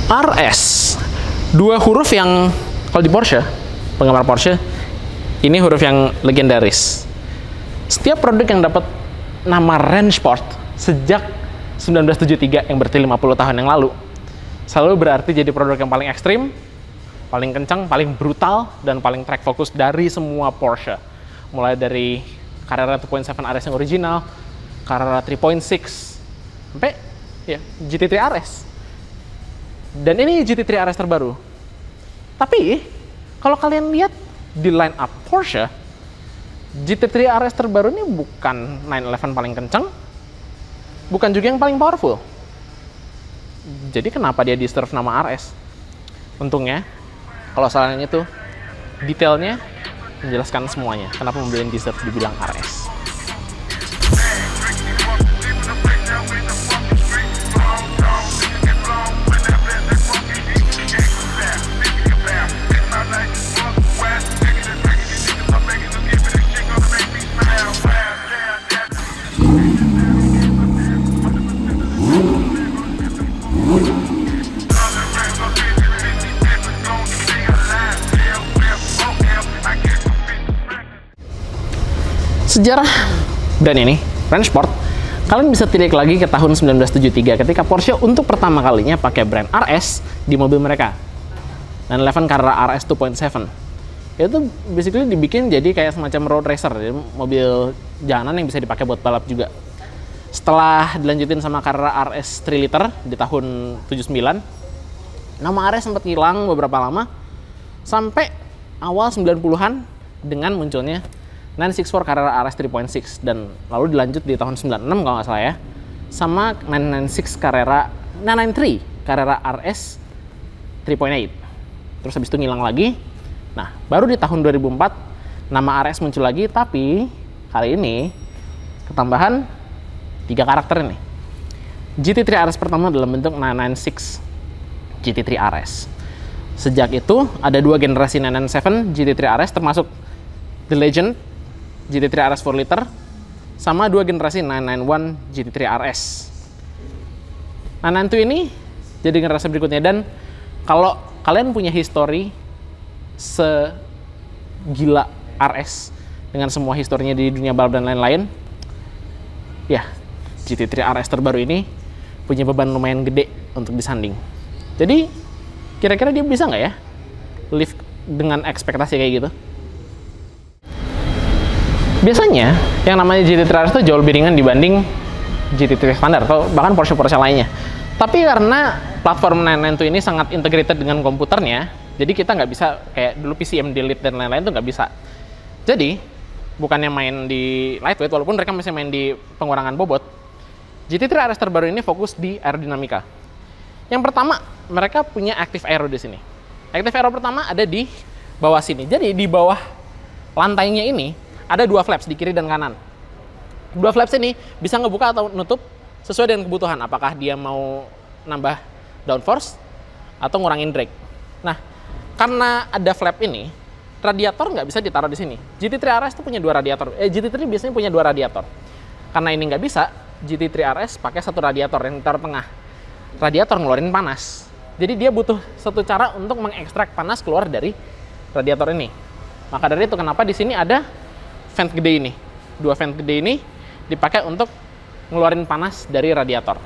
RS, dua huruf yang kalau di Porsche, penggemar Porsche, ini huruf yang legendaris. Setiap produk yang dapat nama Rennsport sejak 1973 yang berarti 50 tahun yang lalu, selalu berarti jadi produk yang paling ekstrim, paling kencang, paling brutal, dan paling track focus dari semua Porsche. Mulai dari Carrera 2.7 RS yang original, Carrera 3.6, sampai ya, GT3 RS. Dan ini GT3 RS terbaru. Tapi, kalau kalian lihat di line up Porsche, GT3 RS terbaru ini bukan 911 paling kencang, bukan juga yang paling powerful. Jadi kenapa dia deserve nama RS? Untungnya, kalau salahnya itu detailnya menjelaskan semuanya. Kenapa mobil yang deserve dibilang RS. Sejarah brand ini, Rennsport, kalian bisa tilik lagi ke tahun 1973 ketika Porsche untuk pertama kalinya pakai brand RS di mobil mereka. 911 Carrera RS 2.7. Itu basically dibikin jadi kayak semacam road racer, jadi mobil jalanan yang bisa dipakai buat balap juga. Setelah dilanjutin sama Carrera RS 3 liter di tahun 79, nama RS sempat hilang beberapa lama sampai awal 90-an dengan munculnya 964 Carrera RS 3.6, dan lalu dilanjut di tahun 96 kalau nggak salah ya, sama 996 Carrera 993 Carrera RS 3.8. Terus habis itu ngilang lagi. Nah, baru di tahun 2004 nama RS muncul lagi, tapi kali ini ketambahan 3 karakter ini. GT3 RS pertama dalam bentuk 996 GT3 RS. Sejak itu ada 2 generasi 997 GT3 RS termasuk The Legend GT3 RS 4 liter sama 2 generasi 991 GT3 RS. 992 ini jadi generasi berikutnya, dan kalau kalian punya histori segila RS dengan semua historinya di dunia balap dan lain-lain, ya GT3 RS terbaru ini punya beban lumayan gede untuk disanding. Jadi kira-kira dia bisa nggak ya lift dengan ekspektasi kayak gitu? Biasanya yang namanya GT3 RS itu jauh lebih ringan dibanding GT3 standar atau bahkan Porsche lainnya. Tapi karena platform 992 ini sangat integrated dengan komputernya, jadi kita nggak bisa kayak dulu PCM delete dan lain-lain tuh nggak bisa. Jadi bukannya main di lightweight, walaupun mereka masih main di pengurangan bobot, GT3 RS terbaru ini fokus di aerodinamika. Yang pertama, mereka punya active aero di sini. Active aero pertama ada di bawah sini. Jadi di bawah lantainya ini ada 2 flaps di kiri dan kanan. 2 flaps ini bisa ngebuka atau nutup sesuai dengan kebutuhan. Apakah dia mau nambah downforce atau ngurangin drag. Nah, karena ada flap ini, radiator nggak bisa ditaruh di sini. GT3 RS itu punya 2 radiator. GT3 biasanya punya 2 radiator. Karena ini nggak bisa, GT3 RS pakai 1 radiator yang ditaruh tengah. Radiator ngeluarin panas. Jadi dia butuh satu cara untuk mengekstrak panas keluar dari radiator ini. Maka dari itu kenapa di sini ada vent gede ini. 2 vent gede ini dipakai untuk ngeluarin panas dari radiator.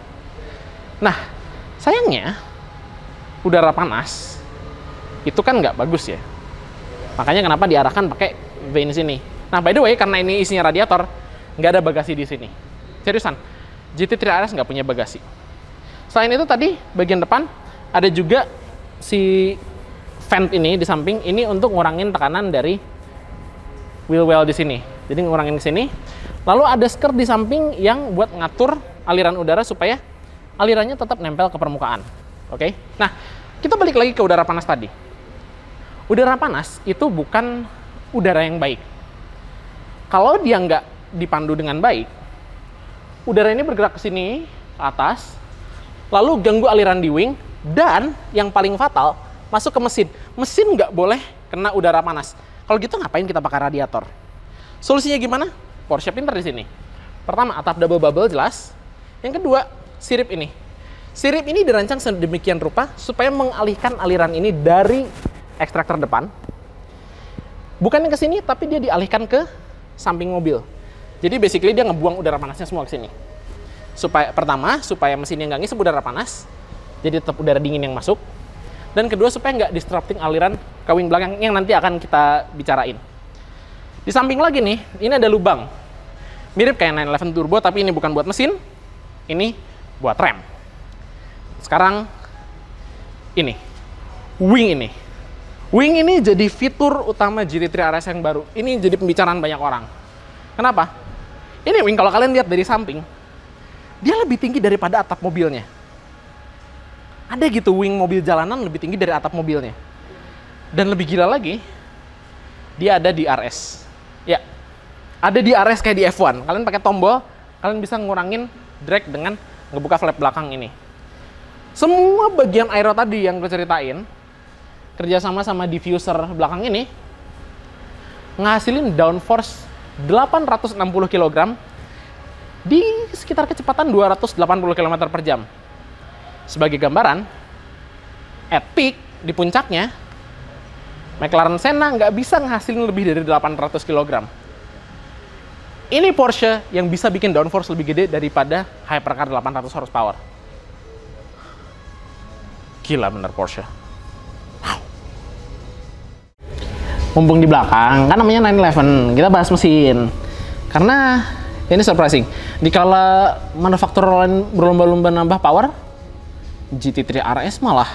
Nah, sayangnya udara panas itu kan nggak bagus ya. Makanya kenapa diarahkan pakai vent sini. Nah, by the way, karena ini isinya radiator, nggak ada bagasi di sini. Seriusan, GT3 RS nggak punya bagasi. Selain itu tadi, bagian depan ada juga si vent ini di samping, ini untuk ngurangin tekanan dari wheel well di sini. Jadi ngurangin ke sini. Lalu ada skirt di samping yang buat ngatur aliran udara supaya alirannya tetap nempel ke permukaan. Oke? Nah, kita balik lagi ke udara panas tadi. Udara panas itu bukan udara yang baik. Kalau dia nggak dipandu dengan baik, udara ini bergerak ke sini, ke atas, lalu ganggu aliran di wing, dan yang paling fatal, masuk ke mesin. Mesin nggak boleh kena udara panas. Kalau gitu ngapain kita pakai radiator? Solusinya gimana? Porsche pinter di sini. Pertama, atap double bubble jelas. Yang kedua, sirip ini. Sirip ini dirancang sedemikian rupa supaya mengalihkan aliran ini dari ekstraktor depan. Bukannya ke sini, tapi dia dialihkan ke samping mobil. Jadi basically dia ngebuang udara panasnya semua ke sini. Pertama, supaya mesinnya nggak ngisep udara panas, jadi tetap udara dingin yang masuk. Dan kedua, supaya nggak disrupting aliran ke wing belakang yang nanti akan kita bicarain. Di samping lagi nih, ini ada lubang. Mirip kayak 911 Turbo, tapi ini bukan buat mesin. Ini buat rem. Sekarang, ini. Wing ini. Wing ini jadi fitur utama GT3 RS yang baru. Ini jadi pembicaraan banyak orang. Kenapa? Ini wing kalau kalian lihat dari samping, dia lebih tinggi daripada atap mobilnya. Ada gitu wing mobil jalanan lebih tinggi dari atap mobilnya. Dan lebih gila lagi, dia ada di RS. Ya, ada di RS kayak di F1. Kalian pakai tombol, kalian bisa ngurangin drag dengan ngebuka flap belakang ini. Semua bagian aero tadi yang gue ceritain, kerjasama sama diffuser belakang ini, ngasilin downforce 860 kg di sekitar kecepatan 280 km per jam. Sebagai gambaran, at peak, di puncaknya, McLaren Senna nggak bisa ngehasilin lebih dari 800 kg. Ini Porsche yang bisa bikin downforce lebih gede daripada hypercar 800 horsepower. Gila bener Porsche. Wow. Mumpung di belakang, kan namanya 911, kita bahas mesin. Karena ini surprising. Dikala manufaktur lain berlomba-lomba nambah power, GT3 RS malah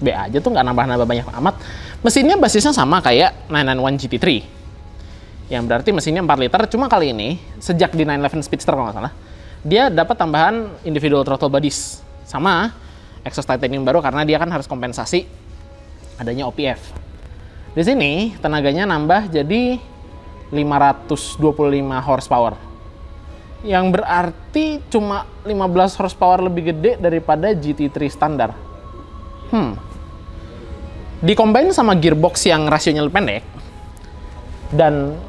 B aja tuh, nggak nambah-nambah banyak amat. Mesinnya basisnya sama kayak 991 GT3. Yang berarti mesinnya 4 liter, cuma kali ini, sejak di 911 Speedster kalau nggak salah, dia dapat tambahan individual throttle bodies. Sama exhaust titanium baru karena dia kan harus kompensasi adanya OPF. Di sini tenaganya nambah jadi 525 horsepower. Yang berarti cuma 15 horsepower lebih gede daripada GT3 standar. Dikombin sama gearbox yang rasionya lebih pendek dan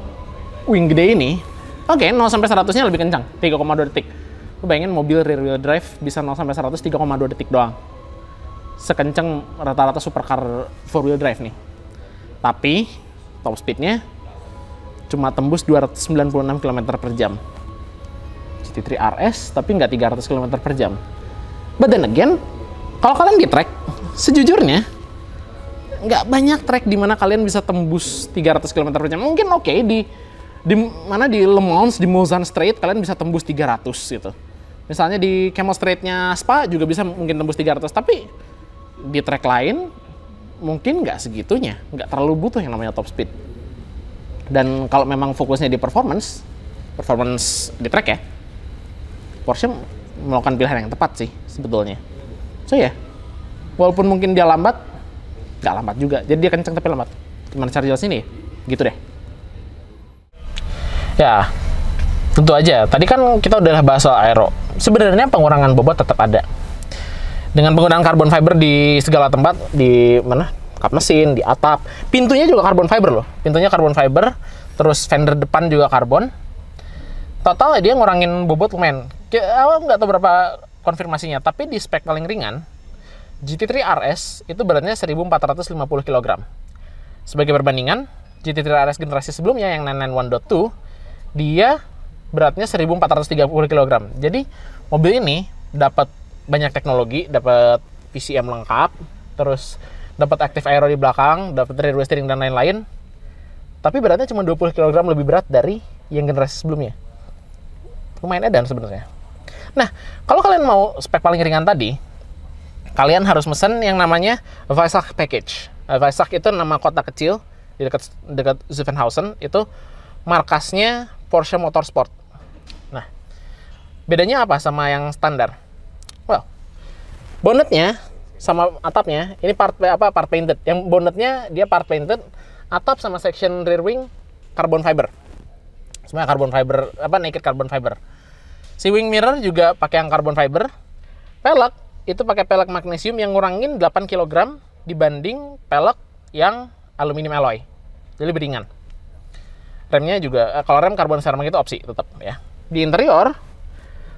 wing gede ini, oke, 0 sampai 100-nya lebih kencang, 3,2 detik. Lu bayangin mobil rear wheel drive bisa 0 sampai 100 3,2 detik doang. Sekencang rata-rata supercar 4 wheel drive nih. Tapi top speednya cuma tembus 296 km per jam. GT3 RS tapi nggak 300 km per jam. But then again, kalau kalian di track, sejujurnya nggak banyak track di mana kalian bisa tembus 300 km per jam. Mungkin oke, di mana di Le Mans, di Mulsanne Straight kalian bisa tembus 300 gitu. Misalnya di Camel Straight-nya Spa juga bisa mungkin tembus 300, tapi di track lain mungkin nggak segitunya, nggak terlalu butuh yang namanya top speed. Dan kalau memang fokusnya di performance di track ya, Porsche melakukan pilihan yang tepat sih sebetulnya. So ya, walaupun mungkin dia lambat, nggak lambat juga. Jadi dia kenceng tapi lambat. Gimana cara jelas ini? Gitu deh. Ya, tentu aja. Tadi kan kita udah bahas soal aero. Sebenarnya pengurangan bobot tetap ada. Dengan penggunaan carbon fiber di segala tempat, di mana? Kap mesin, di atap. Pintunya juga carbon fiber loh. Pintunya carbon fiber, terus fender depan juga karbon. Total dia ngurangin bobot lumayan. Awal nggak tahu berapa konfirmasinya, tapi di spek paling ringan, GT3 RS itu beratnya 1450 kg. Sebagai perbandingan, GT3 RS generasi sebelumnya yang 991.2, dia beratnya 1430 kg. Jadi mobil ini dapat banyak teknologi, dapat PCM lengkap, terus dapat active aero di belakang, dapat rear wheel steering dan lain-lain. Tapi beratnya cuma 20 kg lebih berat dari yang generasi sebelumnya. Lumayan edan sebenarnya. Nah, kalau kalian mau spek paling ringan tadi, kalian harus mesen yang namanya Weissach Package. Weissach itu nama kota kecil di dekat Zuffenhausen, itu markasnya Porsche Motorsport. Nah, bedanya apa sama yang standar? Well, bonnetnya sama atapnya ini part painted. Yang bonnetnya dia part painted, atap sama section rear wing carbon fiber. Semuanya carbon fiber, naked carbon fiber. Si wing mirror juga pakai yang carbon fiber. Pelek itu pakai pelek magnesium yang ngurangin 8 kg dibanding pelek yang aluminium alloy. Jadi lebih ringan. Remnya juga, kalau rem karbon ceramic itu opsi tetap ya. Di interior,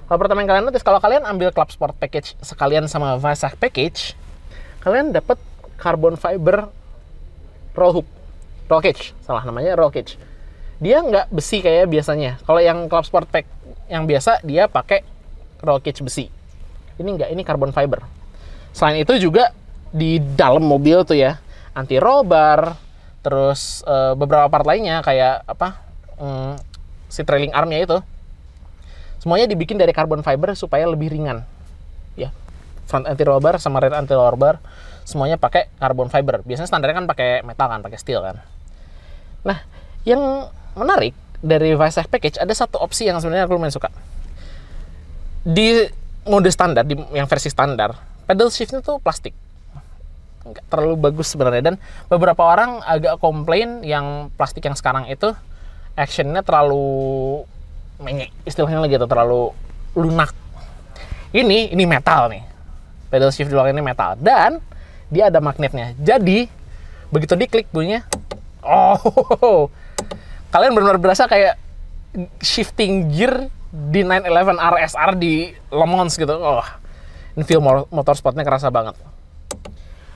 kalau pertama yang kalian notice, kalau kalian ambil Club Sport Package sekalian sama Weissach Package, kalian dapat carbon fiber roll cage, salah namanya roll cage. Dia nggak besi kayak biasanya. Kalau yang Club Sport Pack yang biasa, dia pakai roll cage besi. Ini nggak, ini carbon fiber. Selain itu juga di dalam mobil tuh ya, anti roll bar, terus beberapa part lainnya kayak apa, si trailing armnya itu, semuanya dibikin dari carbon fiber supaya lebih ringan. Ya, front anti roll bar sama rear anti roll bar semuanya pakai carbon fiber. Biasanya standarnya kan pakai metal kan, pakai steel kan. Nah, yang menarik dari Weissach Package ada satu opsi yang sebenarnya aku lumayan suka. Di mode standar, yang versi standar, pedal shiftnya tuh plastik. Nggak terlalu bagus sebenarnya, dan beberapa orang agak komplain yang plastik yang sekarang itu actionnya terlalu menyek, istilahnya lagi gitu, terlalu lunak. Ini metal nih, pedal shift di belakang ini metal, dan dia ada magnetnya. Jadi begitu diklik bunyinya, oh, kalian benar-benar berasa kayak shifting gear di 911 RSR di Le Mans gitu. Oh, ini feel motorsportnya kerasa banget.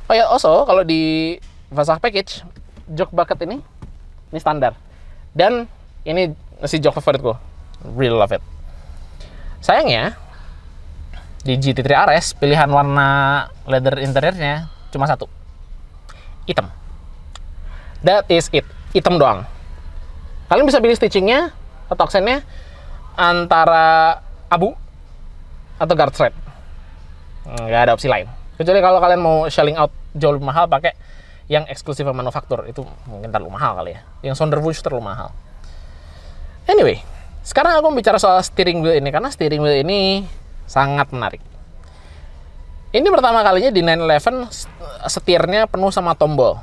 Oh ya, also kalau di Weissach Package, jok bucket ini standar. Dan ini masih jok favoritku. Really love it. Sayangnya, di GT3 RS, pilihan warna leather interiornya cuma satu. Hitam. That is it. Hitam doang. Kalian bisa pilih stitchingnya atau aksennya antara abu atau guard thread. Nggak ada opsi lain. Kecuali kalau kalian mau shelling out jauh lebih mahal pakai yang eksklusif manufaktur, itu mungkin terlalu mahal kali ya. Yang Sonderwunsch terlalu mahal. Anyway, sekarang aku bicara soal steering wheel ini, karena steering wheel ini sangat menarik. Ini pertama kalinya di 911 setirnya penuh sama tombol.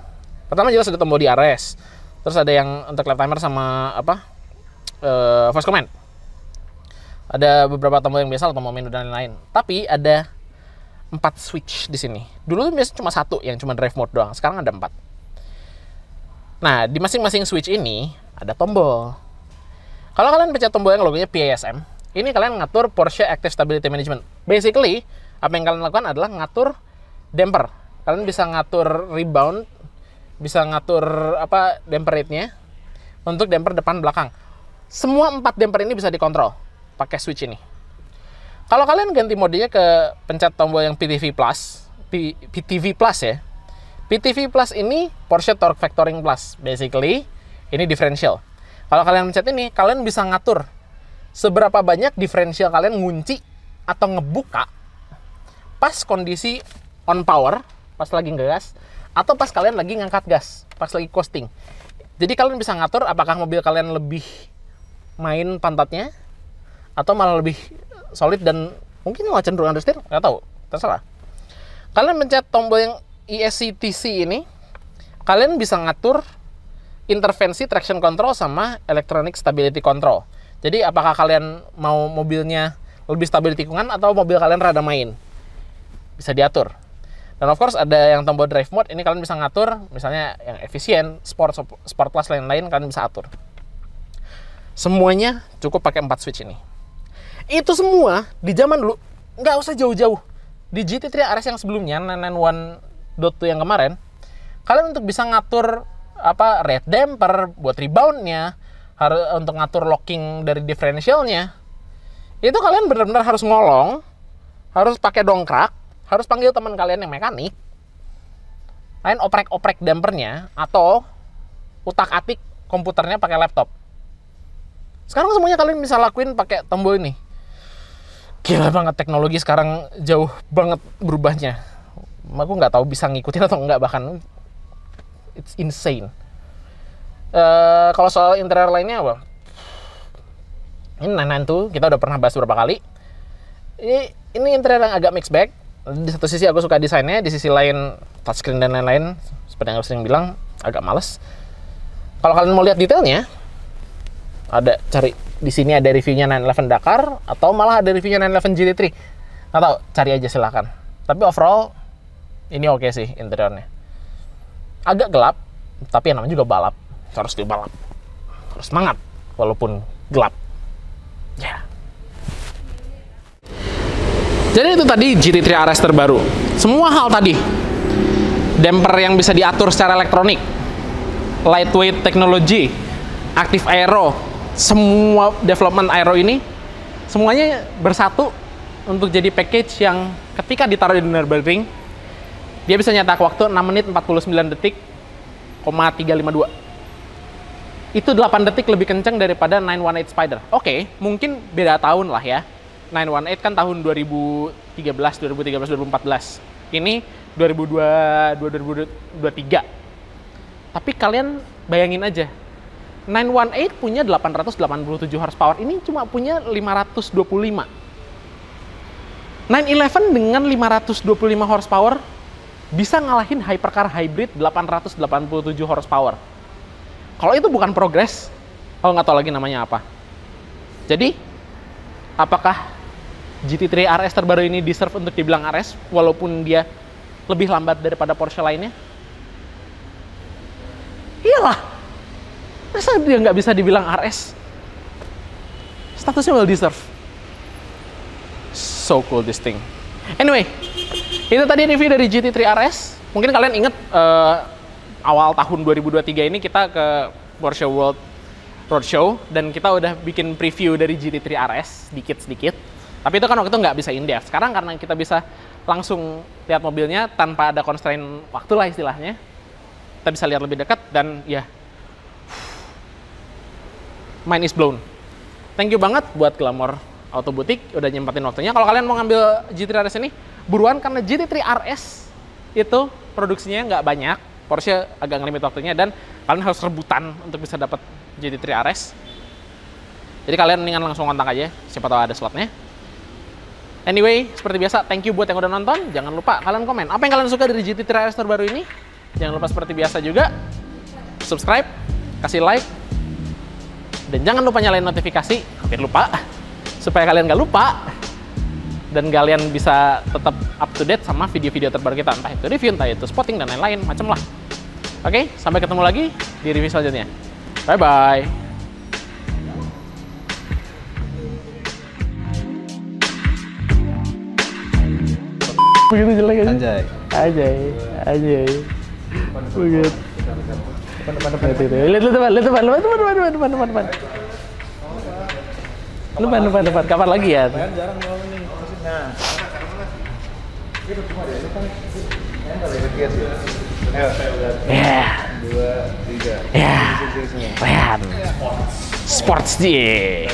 Pertama jelas ada tombol di RS, terus ada yang untuk lap timer sama apa, voice command. Ada beberapa tombol yang biasa, tombol menu dan lain-lain. Tapi ada 4 switch di sini. Dulu biasanya cuma satu yang cuma drive mode doang. Sekarang ada 4. Nah, di masing-masing switch ini ada tombol. Kalau kalian pencet tombol yang logonya PASM, ini kalian ngatur Porsche Active Stability Management. Basically, apa yang kalian lakukan adalah ngatur damper. Kalian bisa ngatur rebound, bisa ngatur apa damper rate-nya untuk damper depan belakang. Semua 4 damper ini bisa dikontrol pakai switch ini. Kalau kalian ganti modenya ke pencet tombol yang PTV Plus, PTV Plus ya. PTV Plus ini Porsche Torque Vectoring Plus. Basically, ini differential. Kalau kalian pencet ini, kalian bisa ngatur seberapa banyak differential kalian ngunci atau ngebuka pas kondisi on power, pas lagi ngegas, atau pas kalian lagi ngangkat gas, pas lagi coasting. Jadi kalian bisa ngatur apakah mobil kalian lebih main pantatnya, atau malah lebih solid dan mungkin malah cenderung understeer, nggak tahu, terserah. Kalian pencet tombol yang ESCTC ini, kalian bisa ngatur intervensi traction control sama electronic stability control. Jadi apakah kalian mau mobilnya lebih stabil di tikungan atau mobil kalian rada main, bisa diatur. Dan of course ada yang tombol drive mode, ini kalian bisa ngatur misalnya yang efisien, sport plus lain-lain, kalian bisa atur. Semuanya cukup pakai 4 switch ini. Itu semua di zaman dulu, nggak usah jauh-jauh. Di GT3 RS yang sebelumnya, 991.2 yang kemarin, kalian untuk bisa ngatur apa rate damper, buat reboundnya, untuk ngatur locking dari differentialnya, itu kalian benar-benar harus ngolong, harus pakai dongkrak, harus panggil teman kalian yang mekanik, kalian oprek-oprek dampernya, atau utak-atik komputernya pakai laptop. Sekarang semuanya kalian bisa lakuin pakai tombol ini. Gila banget, teknologi sekarang jauh banget berubahnya. Aku nggak tahu bisa ngikutin atau nggak, bahkan it's insane. Kalau soal interior lainnya apa? Ini 992 kita udah pernah bahas beberapa kali. Ini interior yang agak mixed bag. Di satu sisi aku suka desainnya, di sisi lain touchscreen dan lain-lain, seperti yang aku sering bilang, agak males. Kalau kalian mau lihat detailnya, ada cari di sini, ada reviewnya 911 Dakar atau malah ada reviewnya 911 GT3. Nggak tahu, cari aja silakan. Tapi overall ini oke sih interiornya. Agak gelap, tapi yang namanya juga balap, harus dibalap. harus semangat walaupun gelap. Ya. Jadi itu tadi GT3 RS terbaru. Semua hal tadi. Damper yang bisa diatur secara elektronik, lightweight teknologi, active aero, semua development aero ini semuanya bersatu untuk jadi package yang ketika ditaruh di Nürburgring dia bisa nyetak waktu 6 menit 49 detik, 352. Itu 8 detik lebih kencang daripada 918 Spider. Oke, mungkin beda tahun lah ya. 918 kan tahun 2013, 2014. Ini 2023. Tapi kalian bayangin aja, 918 punya 887 horsepower, ini cuma punya 525. 911 dengan 525 horsepower bisa ngalahin hypercar hybrid 887 horsepower. Kalau itu bukan progres, nggak tahu lagi namanya apa. Jadi, apakah GT3 RS terbaru ini deserve untuk dibilang RS walaupun dia lebih lambat daripada Porsche lainnya? Iyalah, masa dia nggak bisa dibilang RS? Statusnya well deserve. So cool this thing. Anyway, itu tadi review dari GT3 RS. Mungkin kalian inget awal tahun 2023 ini kita ke Porsche World Roadshow dan kita udah bikin preview dari GT3 RS sedikit-sedikit. Tapi itu kan waktu itu nggak bisa in-depth. Sekarang karena kita bisa langsung lihat mobilnya tanpa ada constraint waktu lah istilahnya, kita bisa lihat lebih dekat dan ya, mind is blown. Thank you banget buat Glamour Auto Boutique udah nyempatin waktunya. Kalau kalian mau ngambil GT3 RS ini, buruan karena GT3 RS itu produksinya nggak banyak. Porsche agak ngelimit waktunya dan kalian harus rebutan untuk bisa dapat GT3 RS. Jadi kalian mendingan langsung kontak aja, siapa tahu ada slotnya. Anyway, seperti biasa, thank you buat yang udah nonton. Jangan lupa kalian komen apa yang kalian suka dari GT3 RS terbaru ini. Jangan lupa seperti biasa juga subscribe, kasih like, dan jangan lupa nyalain notifikasi. Hampir lupa, supaya kalian nggak lupa dan kalian bisa tetap up to date sama video-video terbaru kita, entah itu review, entah itu spotting dan lain-lain macam lah. Oke, sampai ketemu lagi di review selanjutnya. Bye bye. Begitu jelek aja. Anjay. Begitu. Lihat depan. Kapan lagi ya? Jarang ngomong nih. Nah. Itu cuma dia kan yang paling kecil sih. Ayo, Ya. 2, 3. Ya. Sports dia.